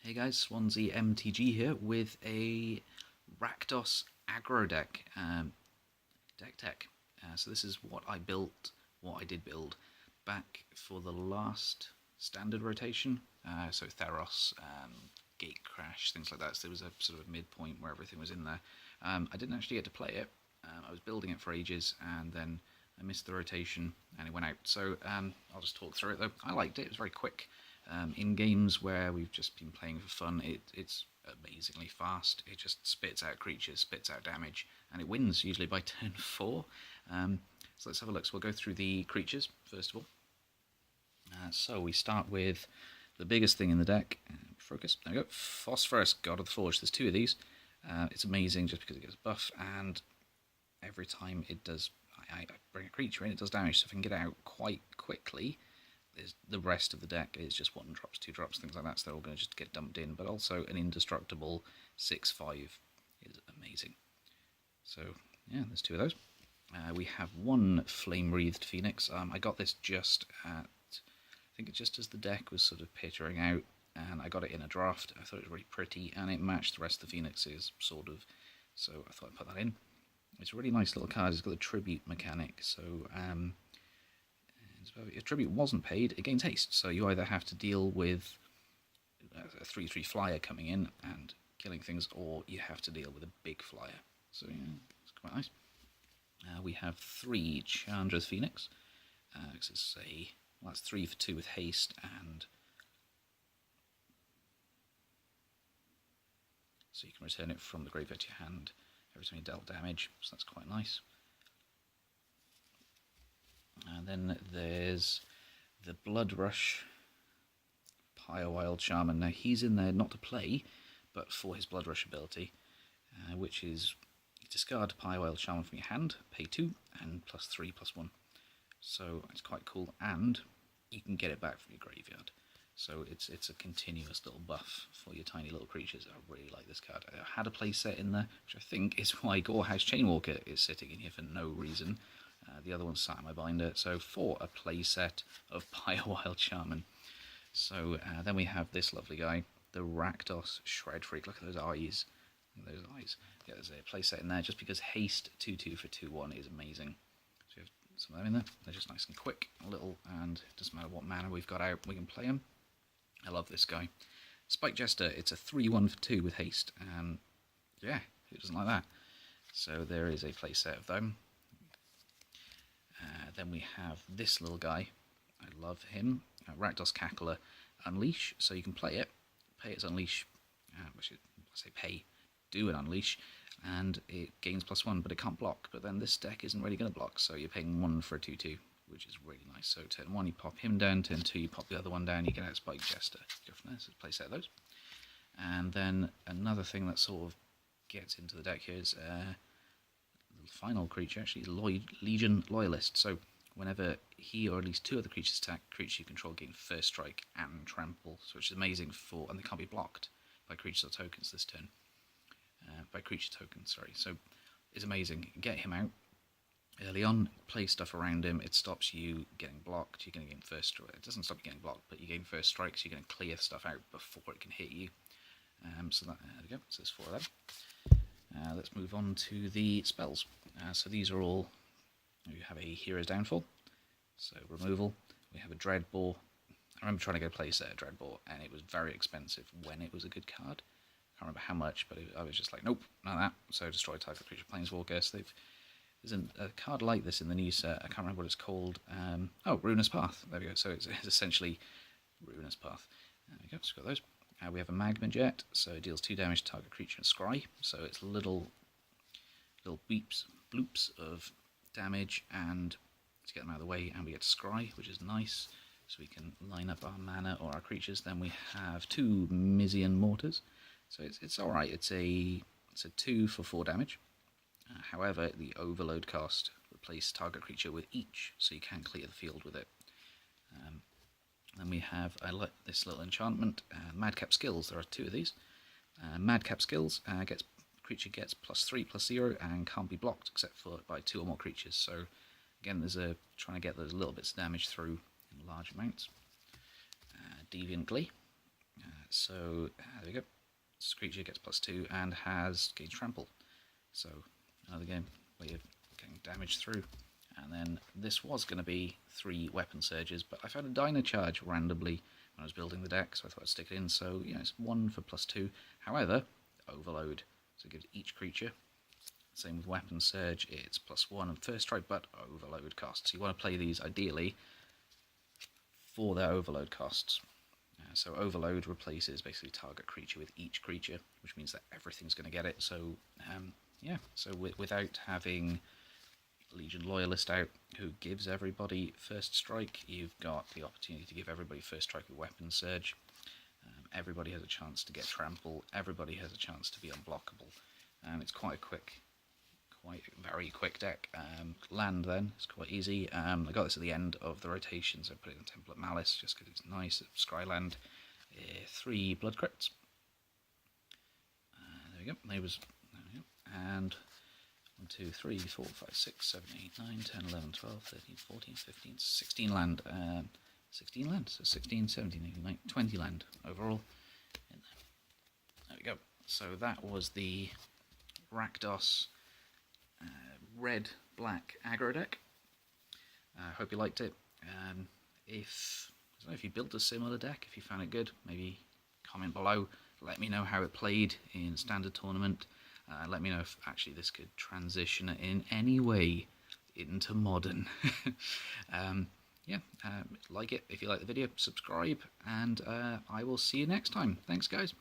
Hey guys, Swansea MTG here with a Rakdos aggro deck, deck tech. So this is what I built, what I did build back for the last standard rotation. So Theros, Gate Crash, things like that. So there was a sort of midpoint where everything was in there. I didn't actually get to play it. I was building it for ages and then I missed the rotation and it went out. So I'll just talk through it though. I liked it, it was very quick. In games where we've just been playing for fun, it's amazingly fast. It just spits out creatures, spits out damage, and it wins usually by turn 4. So let's have a look. So we'll go through the creatures first of all. So we start with the biggest thing in the deck. Focus. There we go. Phosphorus, God of the Forge. There's 2 of these. It's amazing just because it gives a buff, and every time it does, I bring a creature in, it does damage. So if I can get it out quite quickly, the rest of the deck is just 1 drops, 2 drops, things like that, so they're all going to just get dumped in, but also an indestructible 6/5 is amazing. So, yeah, there's 2 of those. We have 1 Flame-Wreathed Phoenix. I got this just at, I think it's just as the deck was sort of petering out, and I got it in a draft. I thought it was really pretty, and it matched the rest of the Phoenixes, sort of, so I thought I'd put that in. It's a really nice little card. It's got the tribute mechanic, so if tribute wasn't paid, it gains haste, so you either have to deal with a 3/3 flyer coming in and killing things, or you have to deal with a big flyer. So yeah, it's quite nice. We have 3 Chandra's Phoenix. That's 3 for 2 with haste, and so you can return it from the graveyard to your hand every time you dealt damage, so that's quite nice. And then there's the Blood Rush Wild Shaman. Now he's in there not to play, but for his Blood Rush ability, which is you discard Wild Shaman from your hand, pay 2, and +3/+1. So it's quite cool, and you can get it back from your graveyard. So it's a continuous little buff for your tiny little creatures. I really like this card. I had a play set in there, which I think is why Gorehouse Chainwalker is sitting in here for no reason. The other one's sat in my binder, so for a playset of Wild Shaman. So then we have this lovely guy, the Rakdos Shred Freak. Look at those eyes. Look at those eyes. Yeah, there's a playset in there just because haste 2/2 for 2/1 is amazing. So we have some of them in there. They're just nice and quick, little, and it doesn't matter what mana we've got out, we can play them. I love this guy. Spike Jester, it's a 3/1 for 2 with haste, and yeah, who doesn't like that? So there is a playset of them. Then we have this little guy. I love him. Rakdos Cackler Unleash. So you can play it. Pay its Unleash. Which is, let's say pay. Do an Unleash. And it gains +1, but it can't block. But then this deck isn't really going to block. So you're paying 1 for a 2/2, which is really nice. So turn 1 you pop him down. Turn 2 you pop the other one down. You get out Spike Jester. Go from there. So play set of those. And then another thing that sort of gets into the deck here is final creature, actually, is Legion Loyalist. So whenever he or at least 2 other creatures attack, creatures you control gain first strike and trample, so which is amazing for, and they can't be blocked by creatures or tokens this turn. By creature tokens, sorry. So it's amazing. Get him out early on, play stuff around him. It stops you getting blocked. You're going to gain first strike. It doesn't stop you getting blocked, but you gain first strike, so you're going to clear stuff out before it can hit you. So that, there we go. So there's 4 of them. Let's move on to the spells. So these are all, we have a Hero's Downfall, so removal. We have a Dreadbore. I remember trying to get a play set of Dreadbore, and it was very expensive when it was a good card. I can't remember how much, but I was just like, nope, not that. So destroy target creature Planeswalker. So there's a card like this in the new set. I can't remember what it's called. Oh, Ruinous Path. There we go. So it's essentially Ruinous Path. There we go. So we've got those. We have a Magma Jet, so it deals 2 damage to target creature and scry. So it's little bloops of damage, and to get them out of the way, and we get to scry, which is nice. So we can line up our mana or our creatures. Then we have 2 Mizian Mortars. So it's all right. It's a 2 for 4 damage. However, the overload cost replace target creature with each, so you can clear the field with it. Then we have this little enchantment, Madcap Skills. There are 2 of these. Madcap Skills creature gets +3/+0 and can't be blocked except for by 2 or more creatures. So again, there's trying to get those little bits of damage through in large amounts. Deviant Glee. So there we go. This creature gets +2 and has gains trample. So another game where you're getting damage through. And then this was going to be 3 weapon surges, but I found a Dino Charge randomly when I was building the deck, so I thought I'd stick it in. So it's 1 for +2. However, Overload, so it gives each creature. Same with Weapon Surge, it's +1 and First Strike, but Overload costs. You want to play these ideally for their Overload costs. So Overload replaces basically target creature with each creature, which means that everything's going to get it. So so without having Legion Loyalist out, who gives everybody First Strike, you've got the opportunity to give everybody First Strike with Weapon Surge. Everybody has a chance to get Trample, everybody has a chance to be unblockable, and it's quite a very quick deck. Land then, it's quite easy. I got this at the end of the rotation, so I put it in Template Malice just because it's nice. Scryland, 3 blood crits. There we go, neighbours, there we go. And 1, 2, 3, 4, 5, 6, 7, 8, 9, 10, 11, 12, 13, 14, 15, 16 land. 16 land, so 16, 17, 18, 19, 20 land overall. In there. There we go. So that was the Rakdos red-black aggro deck. I hope you liked it. I don't know if you built a similar deck, if you found it good, maybe comment below. Let me know how it played in Standard Tournament. Let me know if actually this could transition in any way into Modern. Like it if you like the video, subscribe, and I will see you next time. Thanks, guys.